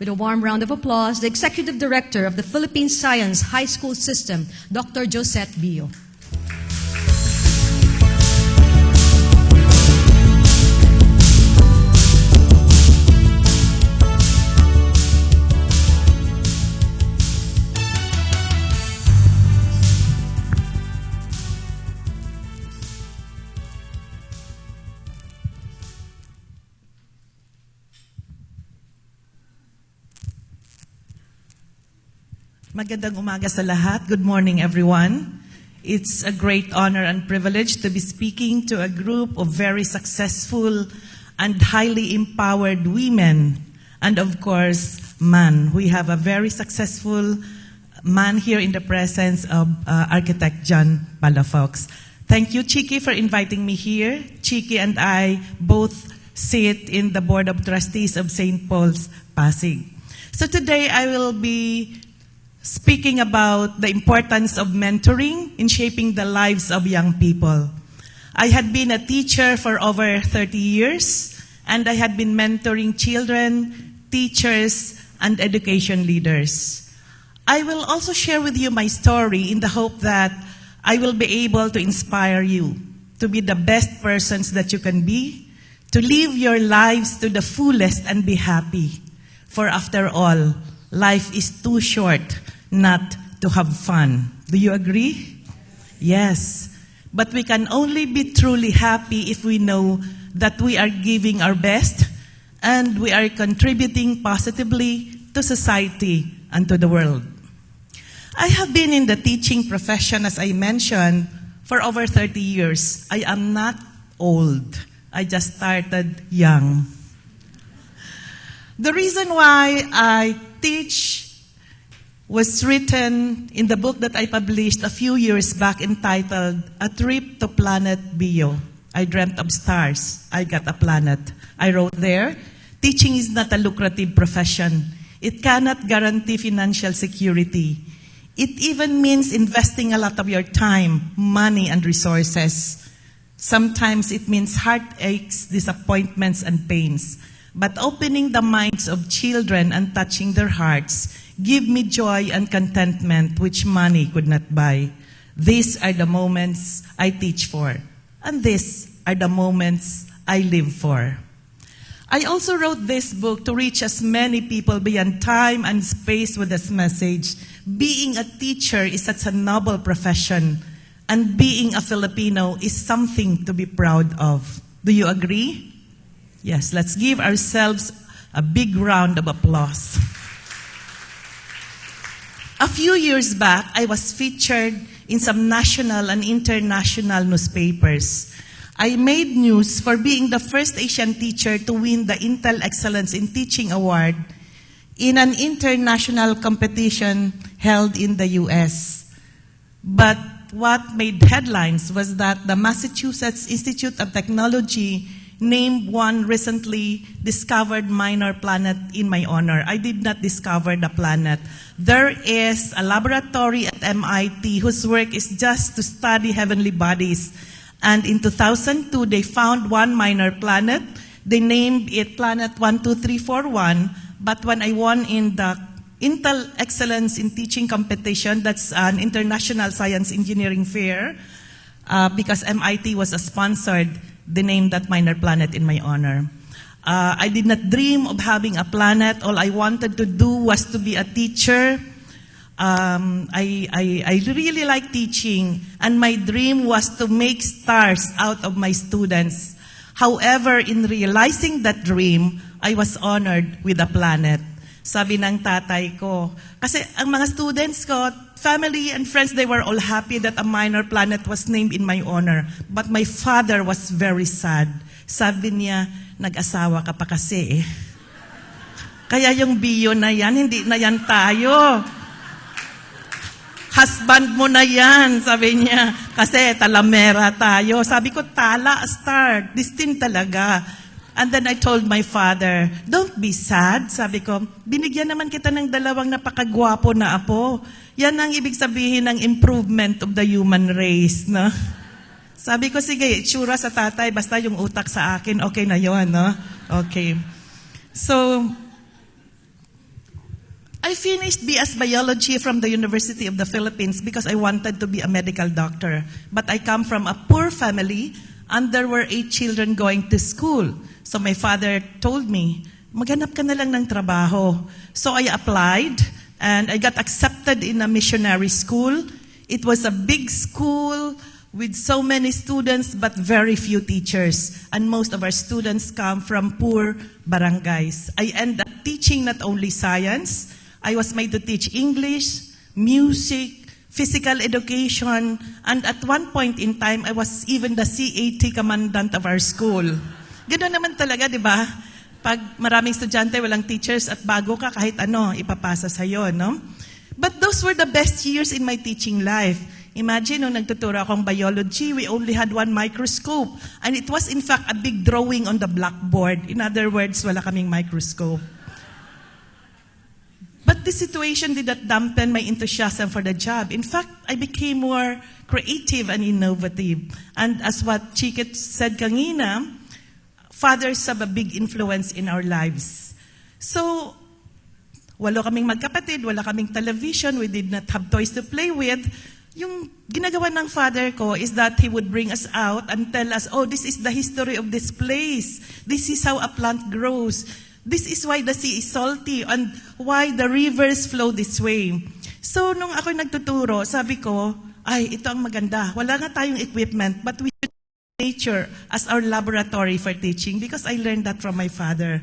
With a warm round of applause, the Executive Director of the Philippine Science High School System, Dr. Josette Bio. Magandang umaga sa lahat. Good morning, everyone. It's a great honor and privilege to be speaking to a group of very successful and highly empowered women, and of course, man. We have a very successful man here in the presence of architect John Palafox. Thank you, Chiki, for inviting me here. Chiki and I both sit in the Board of Trustees of St. Paul's, Pasig. So today I will be speaking about the importance of mentoring in shaping the lives of young people. I had been a teacher for over 30 years, and I had been mentoring children, teachers, and education leaders. I will also share with you my story in the hope that I will be able to inspire you to be the best persons that you can be, to live your lives to the fullest and be happy. For after all, life is too short not to have fun. Do you agree? Yes. But we can only be truly happy if we know that we are giving our best and we are contributing positively to society and to the world. I have been in the teaching profession, as I mentioned, for over 30 years. I am not old. I just started young. The reason why I teach was written in the book that I published a few years back entitled A Trip to Planet Bio. I dreamt of stars. I got a planet. I wrote there, teaching is not a lucrative profession. It cannot guarantee financial security. It even means investing a lot of your time, money, and resources. Sometimes it means heartaches, disappointments, and pains. But opening the minds of children and touching their hearts give me joy and contentment which money could not buy. These are the moments I teach for, and these are the moments I live for. I also wrote this book to reach as many people beyond time and space with this message. Being a teacher is such a noble profession, and being a Filipino is something to be proud of. Do you agree? Yes, let's give ourselves a big round of applause. A few years back, I was featured in some national and international newspapers. I made news for being the first Asian teacher to win the Intel Excellence in Teaching Award in an international competition held in the US. But what made headlines was that the Massachusetts Institute of Technology named one recently discovered minor planet in my honor. I did not discover the planet. There is a laboratory at MIT whose work is just to study heavenly bodies. And in 2002, they found one minor planet. They named it Planet 12341. But when I won in the Intel Excellence in Teaching competition, that's an international science engineering fair, because MIT was a sponsored, they named that minor planet in my honor. I did not dream of having a planet. All I wanted to do was to be a teacher. I really like teaching, and my dream was to make stars out of my students. However, in realizing that dream, I was honored with a planet. Sabi ng tatay ko, kasi ang mga students ko, family and friends, they were all happy that a minor planet was named in my honor. But my father was very sad. Sabi niya, nag-asawa ka pa kasi eh. Kaya yung bio na yan, hindi na yan tayo. Husband mo na yan, sabi niya. Kasi talamera tayo. Sabi ko, tala, star. Destined talaga. And then I told my father, don't be sad. Sabi ko, binigyan naman kita ng dalawang napakagwapo na apo. Yan ang ibig sabihin ng improvement of the human race, no? Sabi ko, sige, itsura sa tatay, basta yung utak sa akin, okay na yun, no? Okay. So, I finished BS Biology from the University of the Philippines because I wanted to be a medical doctor. But I come from a poor family and there were 8 children going to school. So my father told me, maghanap ka na lang ng trabaho. So I applied and I got accepted in a missionary school. It was a big school with so many students but very few teachers. And most of our students come from poor barangays. I ended up teaching not only science, I was made to teach English, music, physical education, and at one point in time, I was even the CAT commandant of our school. Ganoon naman talaga, di ba? Pag maraming estudyante, walang teachers, at bago ka, kahit ano, ipapasa sa'yo, no? But those were the best years in my teaching life. Imagine, nung nagtuturo akong biology, we only had 1 microscope. And it was, in fact, a big drawing on the blackboard. In other words, wala kaming microscope. But this situation did not dampen my enthusiasm for the job. In fact, I became more creative and innovative. And as what Chikit said kanina, fathers have a big influence in our lives. So, walo kaming magkapatid, wala kaming television, we did not have toys to play with. Yung ginagawa ng father ko is that he would bring us out and tell us, oh, this is the history of this place. This is how a plant grows. This is why the sea is salty and why the rivers flow this way. So, nung ako nagtuturo, sabi ko, ay, ito ang maganda. Wala nga tayong equipment, but we should use nature as our laboratory for teaching because I learned that from my father.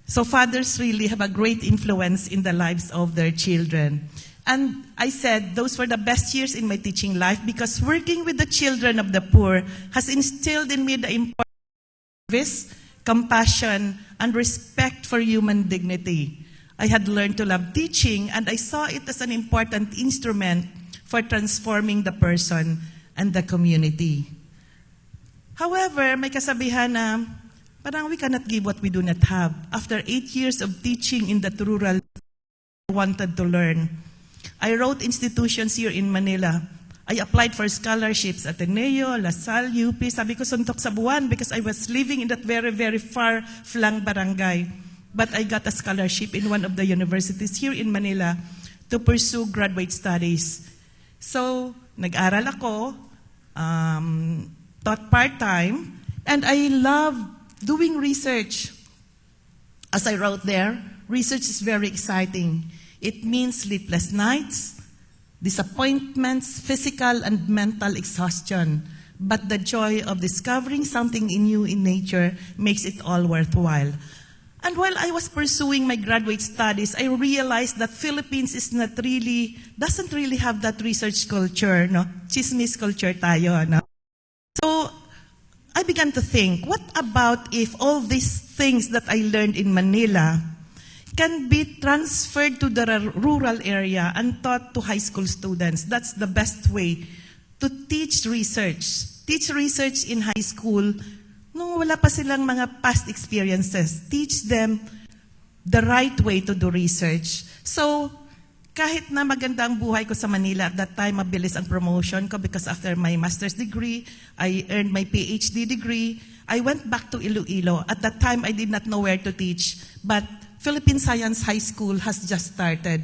So, fathers really have a great influence in the lives of their children. And I said, those were the best years in my teaching life because working with the children of the poor has instilled in me the importance of service, compassion, and respect for human dignity. I had learned to love teaching, and I saw it as an important instrument for transforming the person and the community. However, may kasabihan na, parang we cannot give what we do not have. After 8 years of teaching in that rural, I wanted to learn. I wrote institutions here in Manila. I applied for scholarships at Ateneo, LaSalle, UP. Sabi ko, suntok sa buwan because I was living in that very, very far-flung barangay. But I got a scholarship in one of the universities here in Manila to pursue graduate studies. So, nag-aral ako, taught part-time, and I love doing research. As I wrote there, research is very exciting. It means sleepless nights, disappointments, physical and mental exhaustion. But the joy of discovering something new in nature makes it all worthwhile. And while I was pursuing my graduate studies, I realized that Philippines doesn't really have that research culture, no? Chismis culture tayo, no? So, I began to think, what about if all these things that I learned in Manila can be transferred to the rural area and taught to high school students? That's the best way to teach research. Teach research in high school nung wala pa silang mga past experiences. Teach them the right way to do research. So, kahit na maganda ang buhay ko sa Manila, at that time, mabilis ang promotion ko because after my master's degree, I earned my PhD degree. I went back to Iloilo. At that time, I did not know where to teach, but Philippine Science High School has just started.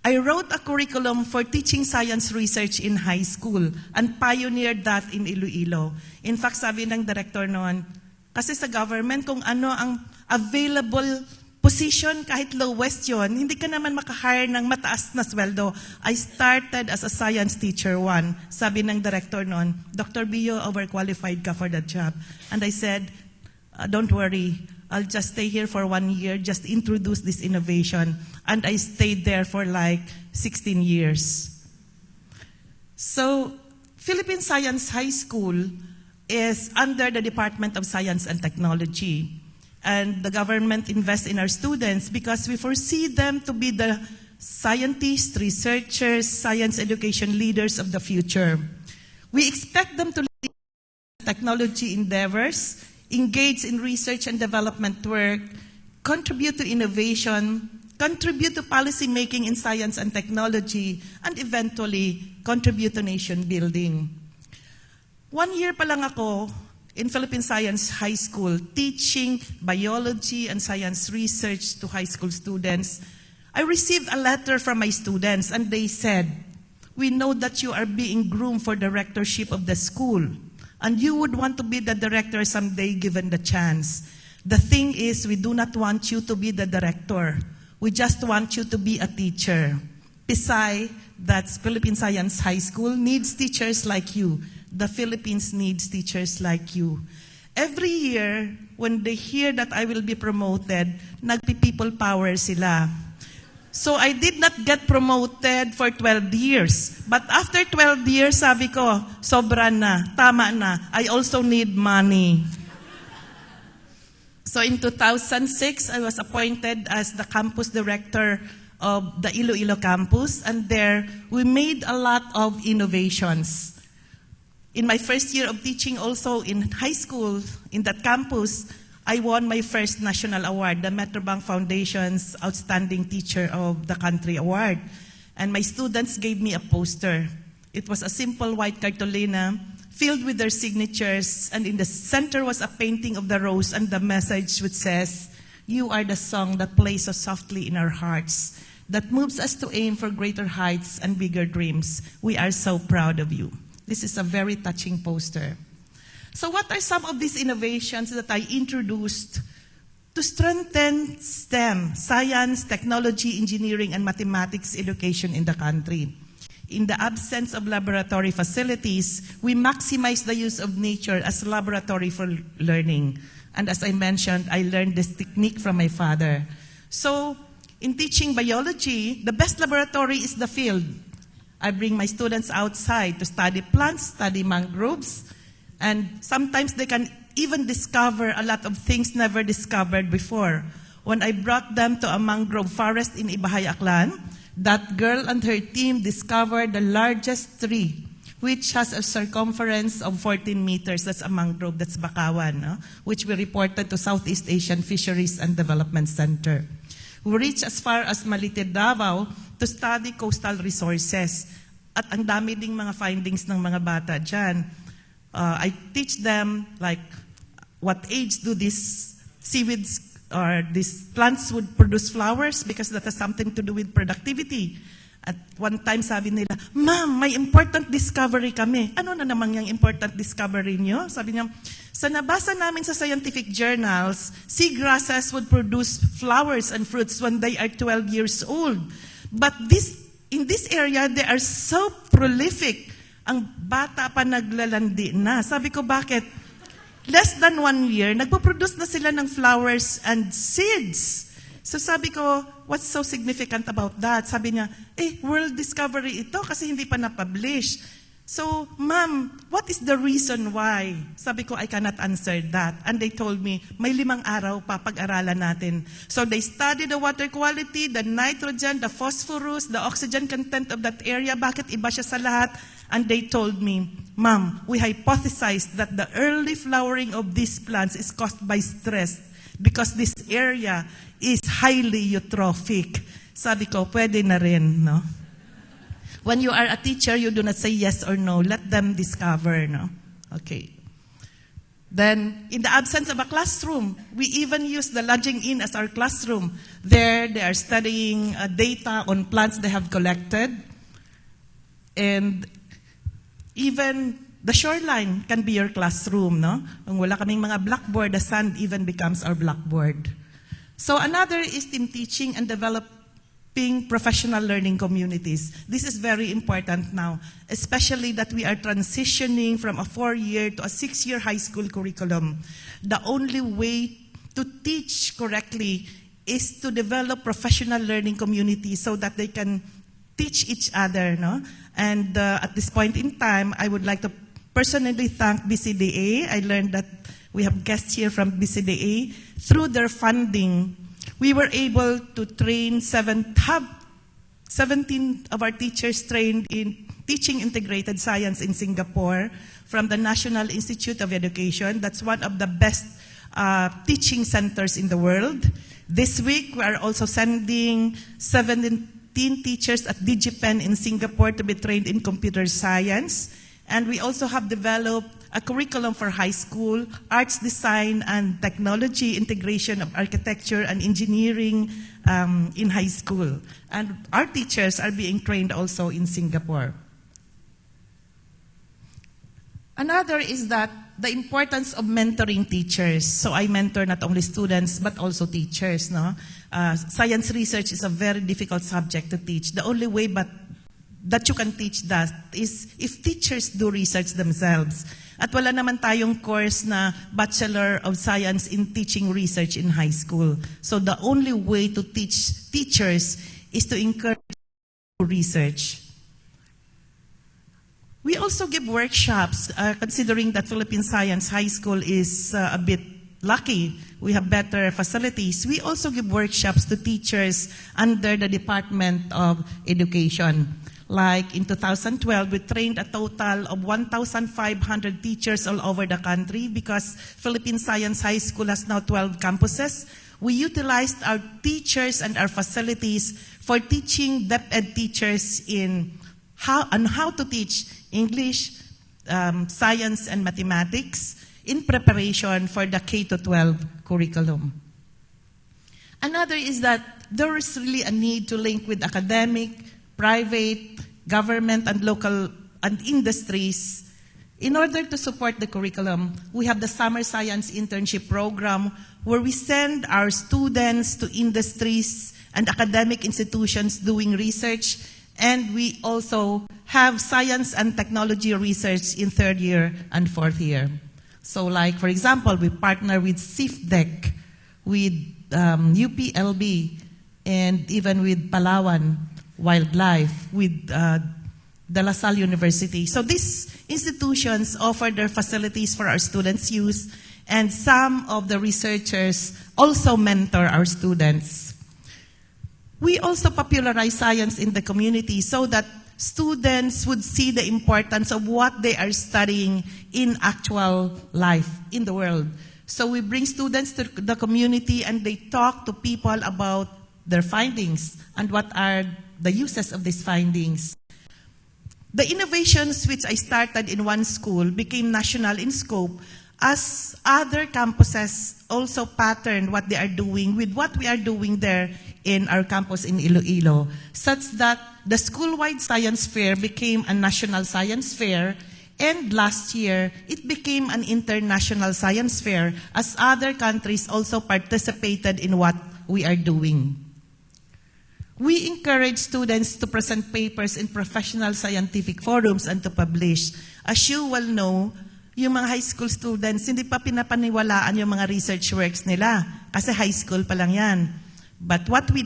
I wrote a curriculum for teaching science research in high school and pioneered that in Iloilo. In fact, sabi ng director noon, kasi sa government, kung ano ang available position, kahit lowest yon, hindi ka naman makahire ng mataas na sweldo. I started as a science teacher 1. Sabi ng director noon, Dr. Bio, overqualified ka for that job. And I said, don't worry, I'll just stay here for 1 year, just introduce this innovation. And I stayed there for like 16 years. So, Philippine Science High School is under the Department of Science and Technology. And the government invests in our students because we foresee them to be the scientists, researchers, science education leaders of the future. We expect them to lead technology endeavors, engage in research and development work, contribute to innovation, contribute to policy making in science and technology, and eventually contribute to nation building. 1 year pa lang ako in Philippine Science High School teaching biology and science research to high school students. I received a letter from my students, and they said, "We know that you are being groomed for the rectorship of the school, and you would want to be the director someday given the chance. The thing is, we do not want you to be the director. We just want you to be a teacher. Besides, that Philippine Science High School needs teachers like you. The Philippines needs teachers like you." Every year, when they hear that I will be promoted, nagpi-people power sila. So I did not get promoted for 12 years. But after 12 years, sabi ko, sobra na, tama na. I also need money. So in 2006, I was appointed as the campus director of the Iloilo campus, and there we made a lot of innovations. In my first year of teaching also in high school, in that campus, I won my first national award, the Metrobank Foundation's Outstanding Teacher of the Country Award. And my students gave me a poster. It was a simple white cartolina filled with their signatures, and in the center was a painting of the rose and the message which says, "You are the song that plays so softly in our hearts, that moves us to aim for greater heights and bigger dreams. We are so proud of you." This is a very touching poster. So what are some of these innovations that I introduced to strengthen STEM, science, technology, engineering, and mathematics education in the country? In the absence of laboratory facilities, we maximize the use of nature as a laboratory for learning. And as I mentioned, I learned this technique from my father. So in teaching biology, the best laboratory is the field. I bring my students outside to study plants, study mangroves, and sometimes they can even discover a lot of things never discovered before. When I brought them to a mangrove forest in Ibahay, Aklan, that girl and her team discovered the largest tree, which has a circumference of 14 meters. That's a mangrove, that's Bakawan, no? Which we reported to Southeast Asian Fisheries and Development Center. We reached as far as Malite, Davao to study coastal resources. At ang dami ding mga findings ng mga bata dyan. I teach them like what age do these seaweeds or these plants would produce flowers, because that has something to do with productivity. At one time sabi nila, "Ma'am, may important discovery kami." "Ano na naman yung important discovery niyo?" Sabi niya, "Sa nabasa namin sa scientific journals, seagrasses would produce flowers and fruits when they are 12 years old. But in this area, they are so prolific. Ang bata pa naglalandi na." Sabi ko, bakit? Less than 1 year, nagpo-produce na sila ng flowers and seeds. So sabi ko, what's so significant about that? Sabi niya, world discovery ito kasi hindi pa na-publish. So, "Ma'am, what is the reason why?" Sabi ko, I cannot answer that. And they told me, may 5 araw pa pag-aralan natin. So they studied the water quality, the nitrogen, the phosphorus, the oxygen content of that area. Bakit iba siya sa lahat? And they told me, "Ma'am, we hypothesized that the early flowering of these plants is caused by stress because this area is highly eutrophic." Sabi ko, pwede na rin, no? When you are a teacher, you do not say yes or no. Let them discover, no? Okay. Then, in the absence of a classroom, we even use the lodging inn as our classroom. There, they are studying data on plants they have collected. And even the shoreline can be your classroom, no? Kung wala kaming mga blackboard, the sand even becomes our blackboard. So another is team teaching and developing professional learning communities. This is very important now, especially that we are transitioning from a 4-year to a 6-year high school curriculum. The only way to teach correctly is to develop professional learning communities so that they can teach each other, no? And at this point in time, I would like to personally thank BCDA. I learned that we have guests here from BCDA. Through their funding, we were able to train 17 of our teachers trained in teaching integrated science in Singapore from the National Institute of Education. That's one of the best teaching centers in the world. This week, we are also sending 17 teachers at DigiPen in Singapore to be trained in computer science. And we also have developed a curriculum for high school, arts, design, and technology, integration of architecture and engineering in high school. And our teachers are being trained also in Singapore. Another is that the importance of mentoring teachers. So I mentor not only students, but also teachers. No? Science research is a very difficult subject to teach. The only way that you can teach that is if teachers do research themselves. At wala naman tayong course na Bachelor of Science in Teaching Research in high school. So the only way to teach teachers is to encourage research. We also give workshops, considering that Philippine Science High School is a bit lucky. We have better facilities. We also give workshops to teachers under the Department of Education. Like in 2012, we trained a total of 1,500 teachers all over the country because Philippine Science High School has now 12 campuses. We utilized our teachers and our facilities for teaching DepEd teachers on how to teach English, science, and mathematics in preparation for the K-12 curriculum. Another is that there is really a need to link with academic, private, government, and local and industries. In order to support the curriculum, we have the Summer Science Internship Program where we send our students to industries and academic institutions doing research. And we also have science and technology research in third year and fourth year. So like, for example, we partner with CIFDEC, with UPLB, and even with Palawan Wildlife, with De La Salle University. So these institutions offer their facilities for our students' use, and some of the researchers also mentor our students. We also popularize science in the community so that students would see the importance of what they are studying in actual life in the world. So we bring students to the community and they talk to people about their findings and what are the uses of these findings. The innovations which I started in one school became national in scope as other campuses also patterned what they are doing with what we are doing there in our campus in Iloilo, such that the school-wide science fair became a national science fair, and last year, it became an international science fair as other countries also participated in what we are doing. We encourage students to present papers in professional scientific forums and to publish. As you well know, yung mga high school students, hindi pa pinapaniwalaan yung mga research works nila kasi high school pa lang yan. But what I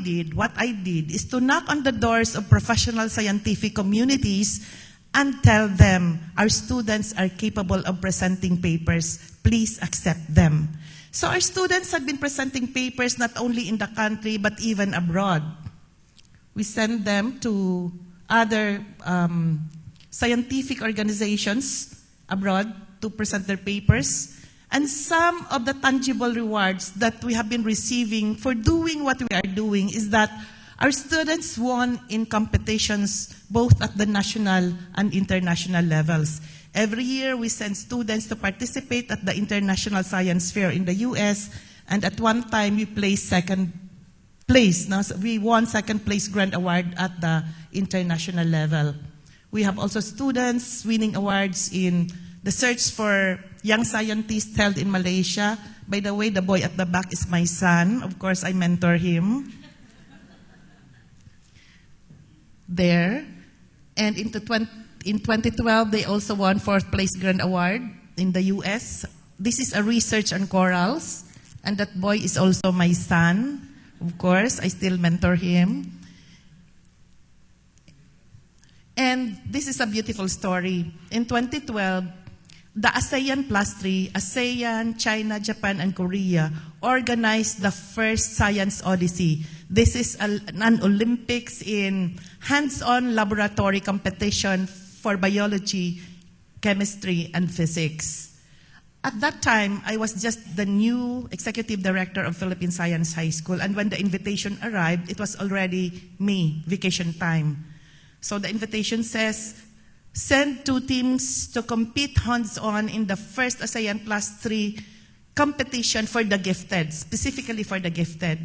did, is to knock on the doors of professional scientific communities and tell them, our students are capable of presenting papers. Please accept them. So our students have been presenting papers not only in the country, but even abroad. We send them to other scientific organizations abroad to present their papers. And some of the tangible rewards that we have been receiving for doing what we are doing is that our students won in competitions both at the national and international levels. Every year, we send students to participate at the International Science Fair in the US, and at one time, we placed second place. Now, so we won second place grand award at the international level. We have also students winning awards in the search for young scientists held in Malaysia. By the way, the boy at the back is my son. Of course, I mentor him. There. And in 2012, they also won fourth place grand award in the US. This is a research on corals. And that boy is also my son. Of course, I still mentor him. And this is a beautiful story. In 2012, the ASEAN +3, ASEAN, China, Japan, and Korea, organized the first Science Odyssey. This is an Olympics in hands-on laboratory competition for biology, chemistry, and physics. At that time, I was just the new executive director of Philippine Science High School, and when the invitation arrived, it was already May, vacation time. So the invitation says, sent 2 teams to compete hands-on in the first ASEAN Plus 3 competition for the gifted, specifically for the gifted.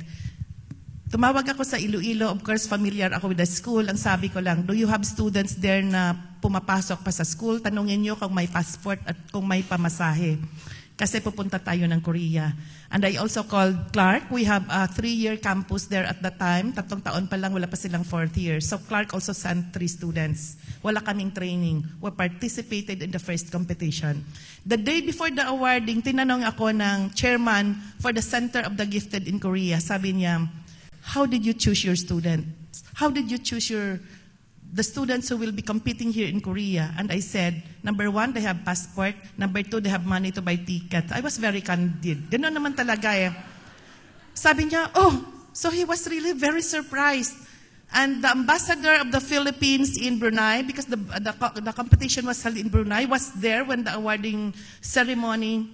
Tumawag ako sa Iloilo, of course familiar ako with the school. Ang sabi ko lang, do you have students there na pumapasok pa sa school? Tanungin nyo kung may passport at kung may pamasahe. Kasi pupunta tayo ng Korea. And I also called Clark. We have a 3-year campus there at the time. 3 taon pa lang, wala pa silang 4th year. So Clark also sent 3 students. Wala kaming training. We participated in the first competition. The day before the awarding, tinanong ako ng chairman for the Center of the Gifted in Korea. Sabi niya, how did you choose your students? How did you choose the students who will be competing here in Korea? And I said, number 1, they have passport. Number 2, they have money to buy tickets. I was very candid. Ganoon naman talaga eh. Sabi niya, oh, so he was really very surprised. And the ambassador of the Philippines in Brunei, because the competition was held in Brunei, was there when the awarding ceremony,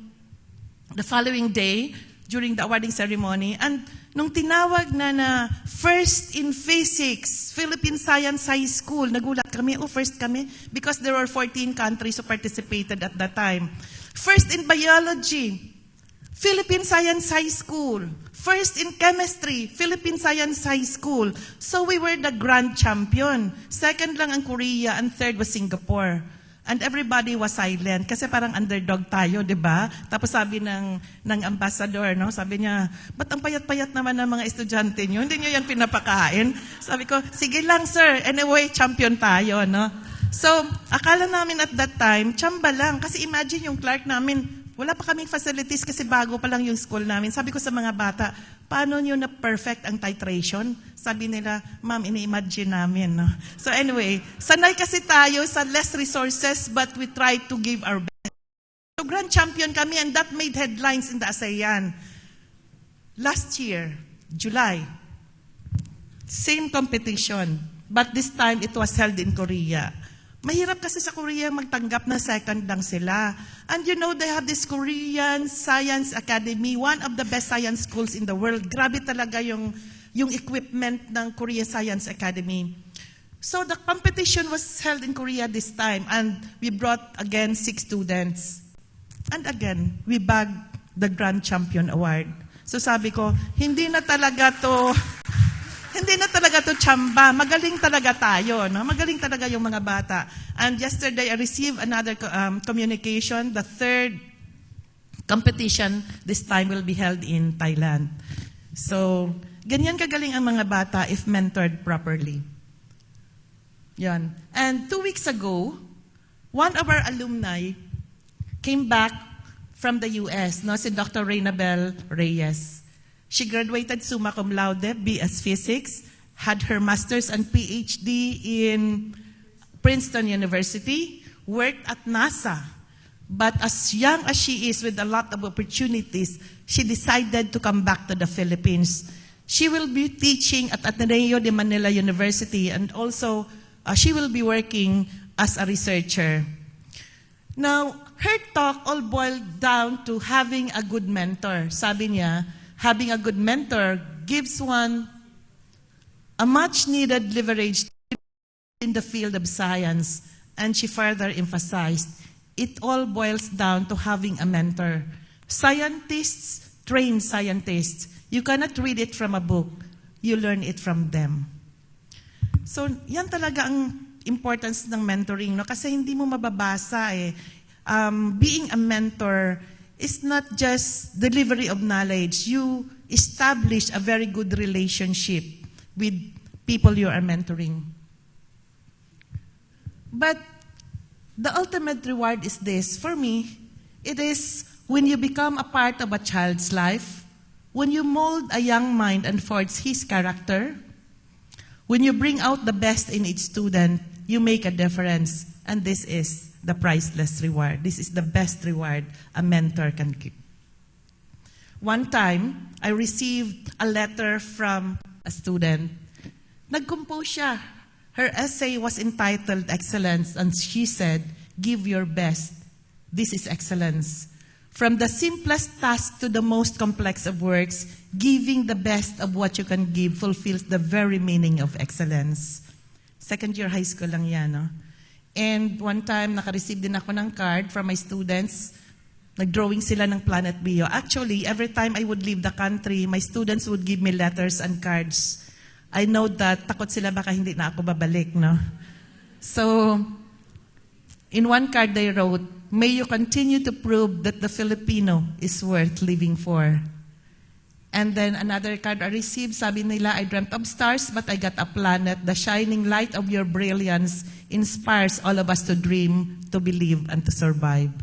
the following day, during the awarding ceremony. And nung tinawag na first in physics, Philippine Science High School, nagulat kami, first kami, because there were 14 countries who participated at that time. First in biology, Philippine Science High School. First in chemistry, Philippine Science High School. So we were the grand champion. Second lang ang Korea, and third was Singapore. And everybody was silent kasi parang underdog tayo, di ba? Tapos sabi ng ambassador, no? Sabi niya, ba't ang payat-payat naman ng mga estudyante niyo? Hindi niyo yan pinapakain? Sabi ko, sige lang sir, anyway, champion tayo, no? So, akala namin at that time, tsamba lang. Kasi imagine yung Clark namin, wala pa kaming facilities kasi bago pa lang yung school namin. Sabi ko sa mga bata, paano nyo na perfect ang titration? Sabi nila, ma'am, ini-imagine namin. No? So anyway, sanay kasi tayo sa less resources but we try to give our best. So grand champion kami and that made headlines in the ASEAN. Last year, July, same competition, but this time it was held in Korea. Mahirap kasi sa Korea magtanggap na second lang sila. And you know, they have this Korean Science Academy, one of the best science schools in the world. Grabe talaga yung equipment ng Korea Science Academy. So the competition was held in Korea this time and we brought again 6 students. And again, we bagged the Grand Champion Award. So sabi ko, hindi na talaga to tsamba. Magaling talaga tayo. No? Magaling talaga yung mga bata. And yesterday, I received another communication. The 3rd competition this time will be held in Thailand. So, ganyan kagaling ang mga bata if mentored properly. Yan. And 2 weeks ago, one of our alumni came back from the US, no? Si Dr. Reynabel Reyes. She graduated summa cum laude, BS Physics, had her master's and PhD in Princeton University, worked at NASA. But as young as she is with a lot of opportunities, she decided to come back to the Philippines. She will be teaching at Ateneo de Manila University and also she will be working as a researcher. Now, her talk all boiled down to having a good mentor. Sabi niya, having a good mentor gives one a much-needed leverage in the field of science. And she further emphasized, it all boils down to having a mentor. Scientists train scientists. You cannot read it from a book. You learn it from them. So, yan talaga ang importance ng mentoring. No? Kasi hindi mo mababasa eh. Being a mentor is not just delivery of knowledge. You establish a very good relationship with people you are mentoring. But the ultimate reward is this. For me, it is when you become a part of a child's life, when you mold a young mind and forge his character, when you bring out the best in each student, you make a difference. And this is the priceless reward. This is the best reward a mentor can give. One time, I received a letter from a student. Nag-compose siya. Her essay was entitled Excellence, and she said, give your best. This is excellence. From the simplest task to the most complex of works, giving the best of what you can give fulfills the very meaning of excellence. Second year high school lang yan, no? And one time, naka-receive din ako ng card from my students. Nag-drawing sila ng Planet Bio. Actually, every time I would leave the country, my students would give me letters and cards. I know that takot sila baka hindi na ako babalik, no? So, in one card they wrote, "May you continue to prove that the Filipino is worth living for." And then another card I received, sabi nila, "I dreamt of stars, but I got a planet. The shining light of your brilliance inspires all of us to dream, to believe, and to survive."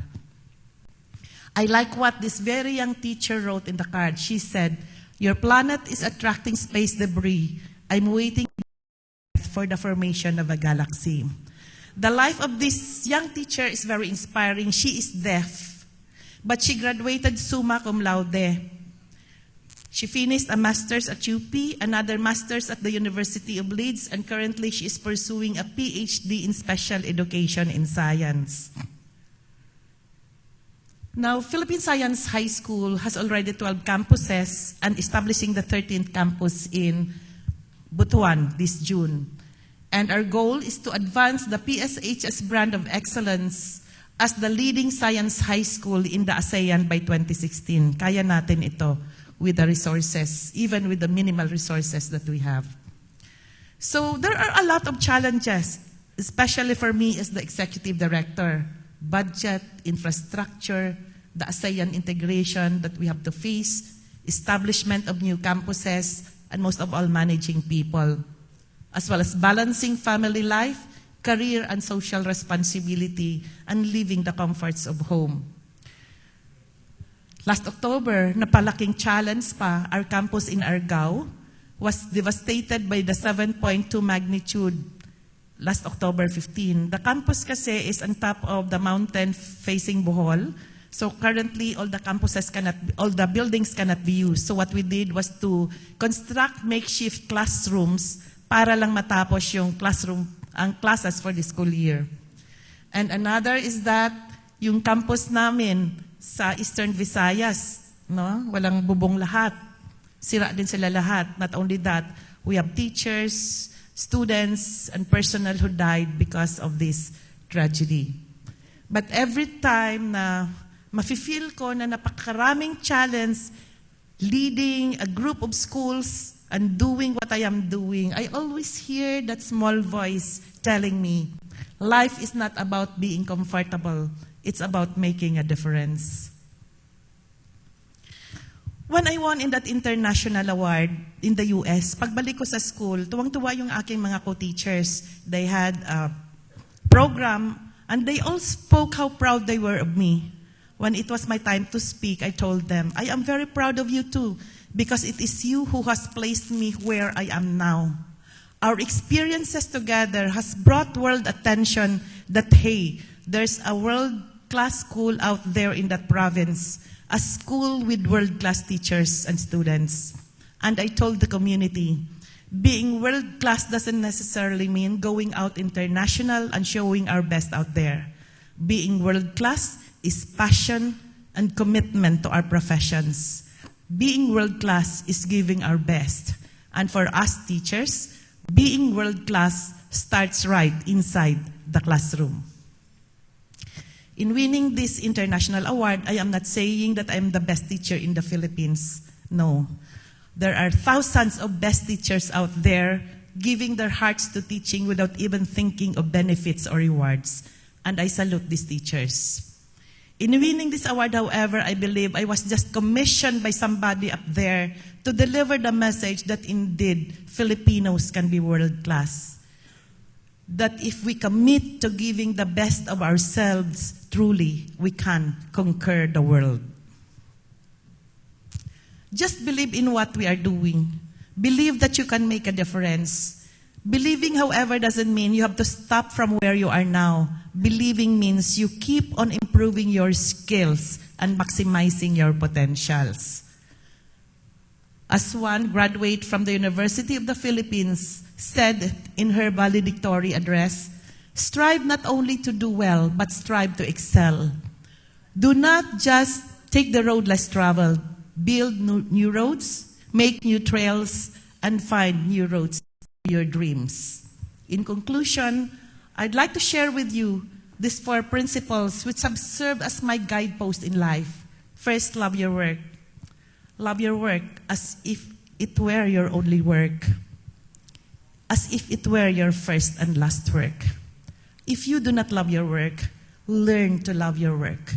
I like what this very young teacher wrote in the card. She said, "Your planet is attracting space debris. I'm waiting for the formation of a galaxy." The life of this young teacher is very inspiring. She is deaf, but she graduated summa cum laude. She finished a master's at UP, another master's at the University of Leeds, and currently she is pursuing a PhD in special education in science. Now, Philippine Science High School has already 12 campuses and establishing the 13th campus in Butuan this June. And our goal is to advance the PSHS brand of excellence as the leading science high school in the ASEAN by 2016. Kaya natin ito with the resources, even with the minimal resources that we have. So there are a lot of challenges, especially for me as the executive director. Budget, infrastructure, the ASEAN integration that we have to face, establishment of new campuses, and most of all, managing people, as well as balancing family life, career, and social responsibility, and living the comforts of home. Last October, napalaking challenge pa, our campus in Argao was devastated by the 7.2 magnitude last October 15. The campus kasi is on top of the mountain facing Bohol. So currently, all the buildings cannot be used. So what we did was to construct makeshift classrooms para lang matapos yung classes for the school year. And another is that yung campus namin sa Eastern Visayas, no? Walang bubong lahat. Sira din sila lahat. Not only that, we have teachers, students, and personnel who died because of this tragedy. But every time na mafe-feel ko na napakaraming challenge leading a group of schools and doing what I am doing, I always hear that small voice telling me, life is not about being comfortable, it's about making a difference. When I won in that international award in the US, pagbalik ko sa school, tuwang-tuwa yung aking mga co-teachers. They had a program, and they all spoke how proud they were of me. When it was my time to speak, I told them, I am very proud of you too, because it is you who has placed me where I am now. Our experiences together has brought world attention that, hey, there's a world-class school out there in that province, a school with world-class teachers and students. And I told the community, being world-class doesn't necessarily mean going out international and showing our best out there. Being world-class is passion and commitment to our professions. Being world-class is giving our best. And for us teachers, being world-class starts right inside the classroom. In winning this international award, I am not saying that I am the best teacher in the Philippines. No. There are thousands of best teachers out there giving their hearts to teaching without even thinking of benefits or rewards. And I salute these teachers. In winning this award, however, I believe I was just commissioned by somebody up there to deliver the message that indeed Filipinos can be world-class. That if we commit to giving the best of ourselves, truly, we can conquer the world. Just believe in what we are doing. Believe that you can make a difference. Believing, however, doesn't mean you have to stop from where you are now. Believing means you keep on improving your skills and maximizing your potentials. As one graduate from the University of the Philippines said in her valedictory address, strive not only to do well, but strive to excel. Do not just take the road less traveled. Build new roads, make new trails, and find new roads to your dreams. In conclusion, I'd like to share with you these 4 principles which have served as my guidepost in life. First, love your work. Love your work as if it were your only work. As if it were your first and last work. If you do not love your work, learn to love your work.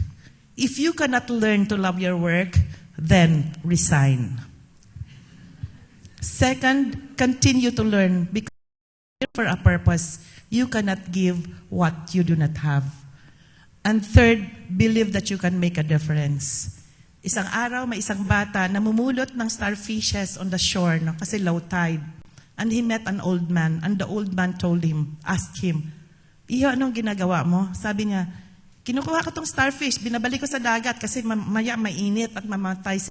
If you cannot learn to love your work, then resign. Second, continue to learn because for a purpose. You cannot give what you do not have. And third, believe that you can make a difference. Isang araw, may isang bata na namumulot ng starfishes on the shore kasi low tide. And he met an old man. And the old man asked him, "Iyo, anong ginagawa mo?" Sabi niya, "Kinukuha ko tong starfish, binabalik ko sa dagat kasi maya mainit at mamatay."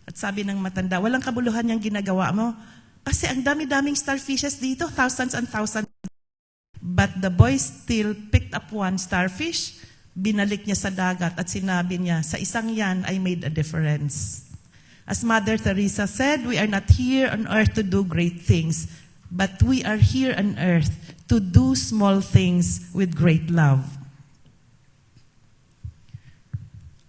At sabi ng matanda, "Walang kabuluhan yung ginagawa mo. Kasi ang dami-daming starfishes dito, thousands and thousands." But the boy still picked up one starfish, binalik niya sa dagat at sinabi niya, "Sa isang yan, I made a difference." As Mother Teresa said, we are not here on earth to do great things, but we are here on earth to do small things with great love.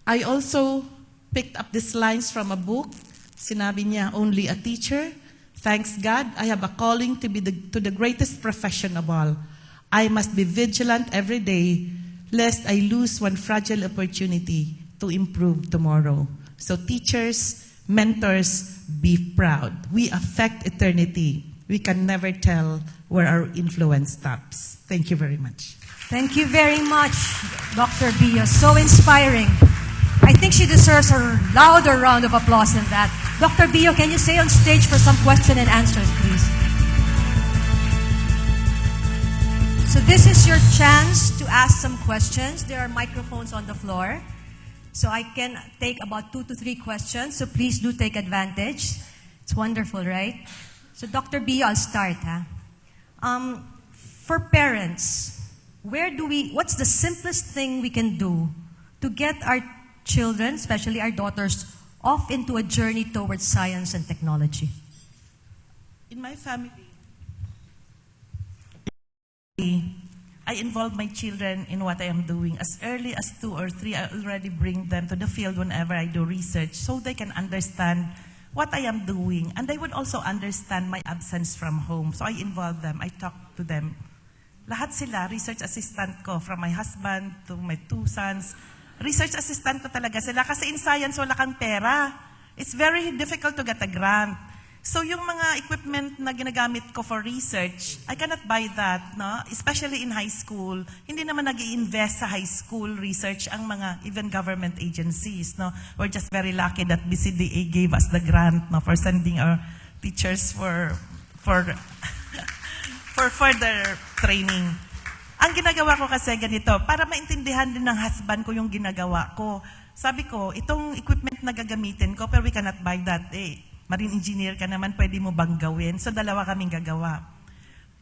I also picked up these lines from a book. Sinabi niya, "Only a teacher. Thanks God, I have a calling to the greatest profession of all. I must be vigilant every day, lest I lose one fragile opportunity to improve tomorrow." So teachers, mentors, be proud. We affect eternity. We can never tell where our influence stops. Thank you very much. Thank you very much, Dr. Bia. So inspiring. I think she deserves a louder round of applause than that. Dr. Bio, can you stay on stage for some question and answers, please? So this is your chance to ask some questions. There are microphones on the floor. So I can take about 2 to 3 questions. So please do take advantage. It's wonderful, right? So Dr. Bio, I'll start. For parents, what's the simplest thing we can do to get our children, especially our daughters, off into a journey towards science and technology? In my family, I involve my children in what I am doing. As early as 2 or 3, I already bring them to the field whenever I do research so they can understand what I am doing. And they would also understand my absence from home. So I involve them. I talk to them. Lahat sila, research assistant ko, from my husband to my 2 sons. Research assistant ko talaga sila kasi in science wala kang pera. It's very difficult to get a grant. So yung mga equipment na ginagamit ko for research, I cannot buy that, no? Especially in high school. Hindi naman nag-i-invest sa high school research ang mga even government agencies, no? We're just very lucky that BCDA gave us the grant, no, for sending our teachers for further training. Ang ginagawa ko kasi ganito, para maintindihan din ng husband ko yung ginagawa ko. Sabi ko, itong equipment na gagamitin ko, pero we cannot buy that. Marine engineer ka naman, pwede mo bang gawin? So, dalawa kaming gagawa.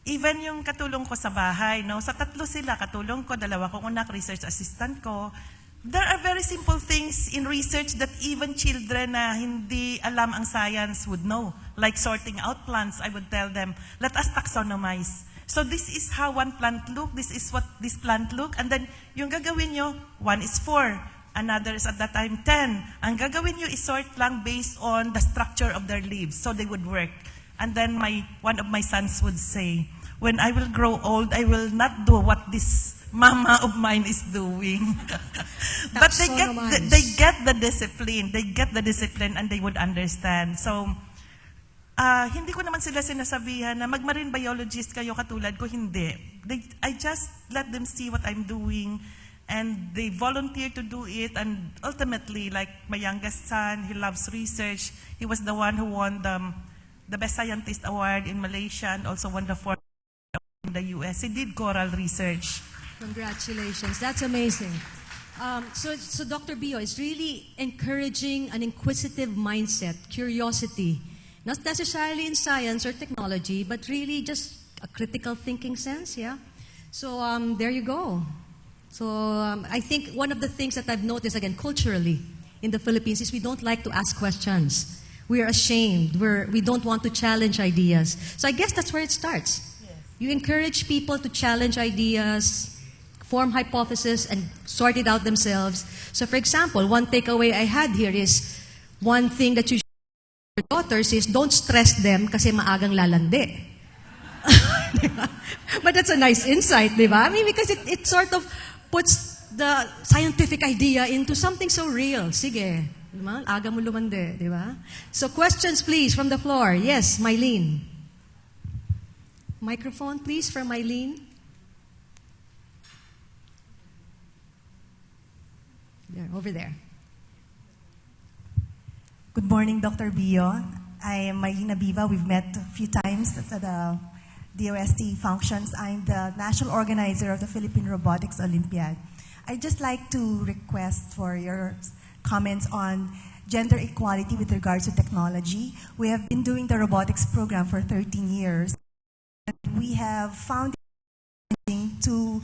Even yung katulong ko sa bahay, no? Sa 3 sila, katulong ko, 2 kong anak, research assistant ko. There are very simple things in research that even children na hindi alam ang science would know. Like sorting out plants, I would tell them, let us taxonomize. So this is how one plant look, this is what this plant look, and then yung gagawin nyo, 1 is 4. Another is at that time 10. Ang gagawin nyo is sort lang based on the structure of their leaves. So they would work. And then one of my sons would say, when I will grow old, I will not do what this mama of mine is doing. But they get the discipline. They get the discipline and they would understand. So, hindi ko naman sila sinasabihan na mag-marine biologist kayo katulad ko. Hindi. I just let them see what I'm doing. And they volunteer to do it, and ultimately, like my youngest son, he loves research. He was the one who won the Best Scientist Award in Malaysia and also won the 4th in the US. He did coral research. Congratulations. That's amazing. So Dr. Bio, it's really encouraging an inquisitive mindset, curiosity, not necessarily in science or technology, but really just a critical thinking sense, yeah? So there you go. So I think one of the things that I've noticed, again, culturally in the Philippines is we don't like to ask questions. We are ashamed. We don't want to challenge ideas. So I guess that's where it starts. Yes. You encourage people to challenge ideas, form hypotheses, and sort it out themselves. So for example, one takeaway I had here is, one thing that you should do for your daughters is don't stress them kasi maagang lalandi. But that's a nice insight, di ba? I mean, because it sort of puts the scientific idea into something so real. Sige, di ba? Aga mo lumandi, di ba? So questions please from the floor. Yes, Mylene. Microphone please for Mylene. There, over there. Good morning, Dr. Bio. I am Mylene Abiva. We've met a few times at the DOST functions. I'm the national organizer of the Philippine Robotics Olympiad. I'd just like to request for your comments on gender equality with regards to technology. We have been doing the robotics program for 13 years. And we have found it to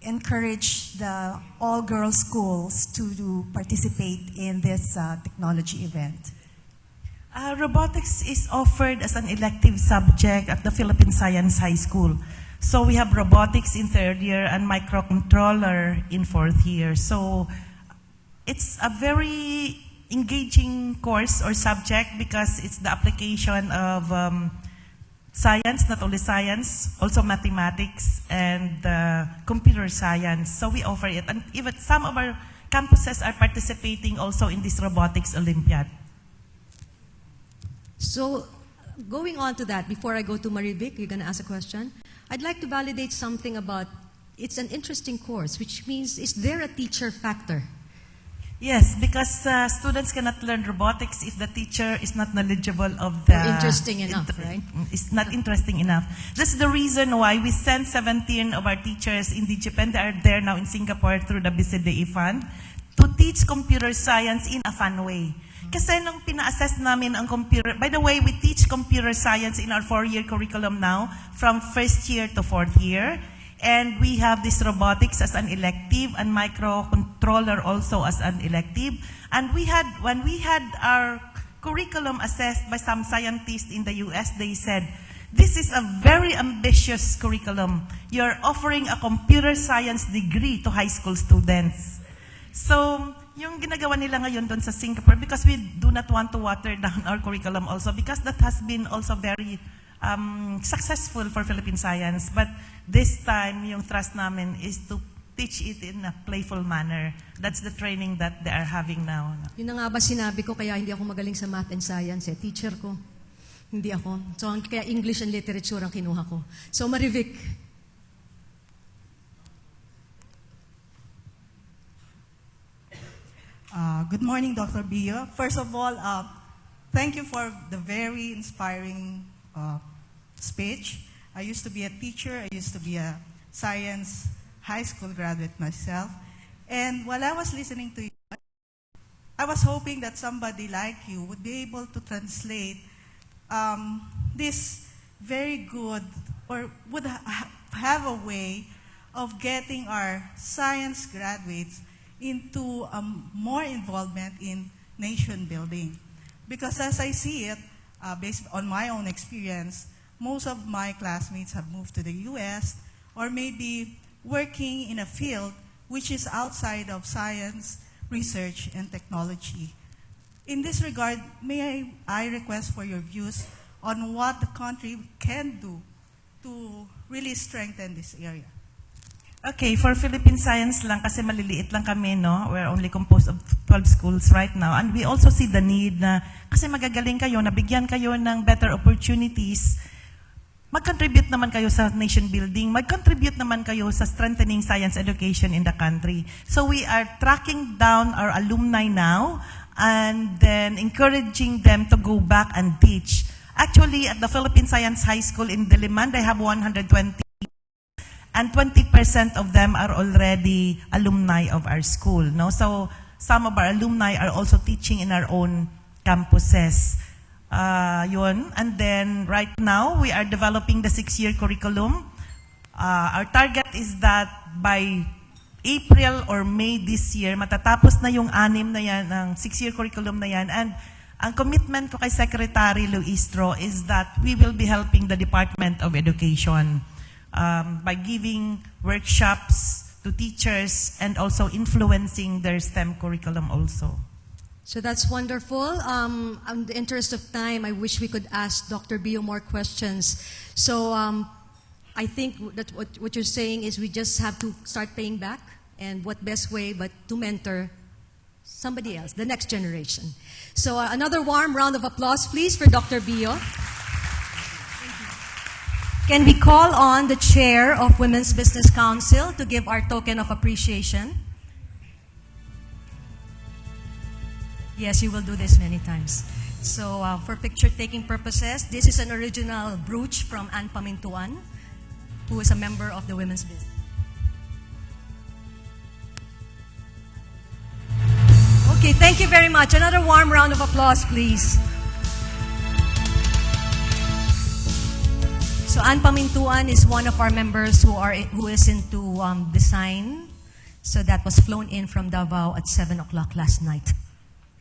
encourage the all-girls schools to participate in this technology event. Robotics is offered as an elective subject at the Philippine Science High School. So we have robotics in third year and microcontroller in fourth year. So it's a very engaging course or subject because it's the application of science, not only science, also mathematics and computer science. So we offer it. And even some of our campuses are participating also in this robotics Olympiad. So, going on to that, before I go to Marivic, you're going to ask a question. I'd like to validate something about, it's an interesting course, which means, is there a teacher factor? Yes, because students cannot learn robotics if the teacher is not knowledgeable of the... Or interesting enough, right? It's not interesting enough. That's the reason why we sent 17 of our teachers in DigiPen. They are there now in Singapore through the BCDE Fund to teach computer science in a fun way. Kasi nung pina-assess namin ang computer, by the way, we teach computer science in our 4-year curriculum now, from first year to fourth year. And we have this robotics as an elective and microcontroller also as an elective. And when we had our curriculum assessed by some scientists in the US, they said, this is a very ambitious curriculum. You're offering a computer science degree to high school students. So, yung ginagawa nila ngayon doon sa Singapore, because we do not want to water down our curriculum also, because that has been also very successful for Philippine science. But this time, yung thrust namin is to teach it in a playful manner. That's the training that they are having now. Yun na nga ba sinabi ko, kaya hindi ako magaling sa math and science. Teacher ko, hindi ako. So, kaya English and literature ang kinuha ko. So, Marivic. Good morning, Dr. Bio. First of all, thank you for the very inspiring speech. I used to be a teacher. I used to be a science high school graduate myself. And while I was listening to you, I was hoping that somebody like you would be able to translate this very good, or would have a way of getting our science graduates into more involvement in nation building. Because as I see it, based on my own experience, most of my classmates have moved to the US or maybe working in a field which is outside of science, research, and technology. In this regard, may I request for your views on what the country can do to really strengthen this area? Okay, for Philippine Science lang, kasi maliliit lang kami, no? We're only composed of 12 schools right now. And we also see the need na, kasi magagaling kayo, nabigyan kayo ng better opportunities, mag-contribute naman kayo sa nation building, mag-contribute naman kayo sa strengthening science education in the country. So we are tracking down our alumni now, and then encouraging them to go back and teach. Actually, at the Philippine Science High School in Diliman, they have 120. And 20% of them are already alumni of our school. No? So some of our alumni are also teaching in our own campuses. Yun. And then right now, we are developing the 6-year curriculum. Our target is that by April or May this year, matatapos na yung 6 na yan, ng 6-year curriculum na yan. And Ang commitment ko kay Secretary Luistro is that we will be helping the Department of Education by giving workshops to teachers and also influencing their STEM curriculum also. So that's wonderful. In the interest of time, I wish we could ask Dr. Bio more questions. So I think that what you're saying is we just have to start paying back, and what best way but to mentor somebody else, the next generation. So another warm round of applause, please, for Dr. Bio. Can we call on the chair of Women's Business Council to give our token of appreciation? Yes, you will do this many times. So for picture-taking purposes, this is an original brooch from Ann Pamintuan, who is a member of the Women's Business. Okay, thank you very much. Another warm round of applause, please. So Ann Pamintuan is one of our members who is into design. So that was flown in from Davao at 7 o'clock last night.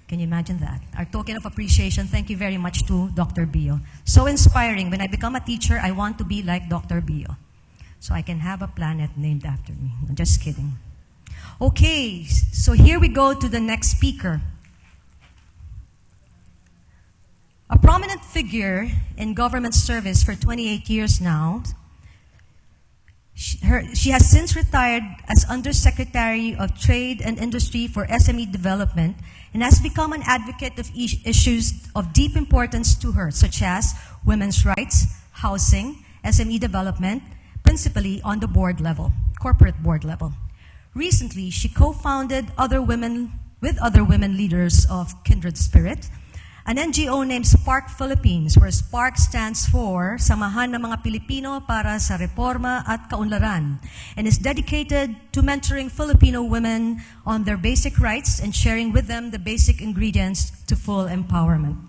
Can you imagine that? Our token of appreciation, thank you very much to Dr. Bio. So inspiring. When I become a teacher, I want to be like Dr. Bio. So I can have a planet named after me. I'm just kidding. Okay, so here we go to the next speaker. A prominent figure in government service for 28 years now, she has since retired as Undersecretary of Trade and Industry for SME Development and has become an advocate of issues of deep importance to her, such as women's rights, housing, SME development, principally on the board level, corporate board level. Recently, she co-founded with other women leaders of Kindred Spirit, an NGO named Spark Philippines, where Spark stands for Samahan ng mga Pilipino para sa Reforma at Kaunlaran, and is dedicated to mentoring Filipino women on their basic rights and sharing with them the basic ingredients to full empowerment.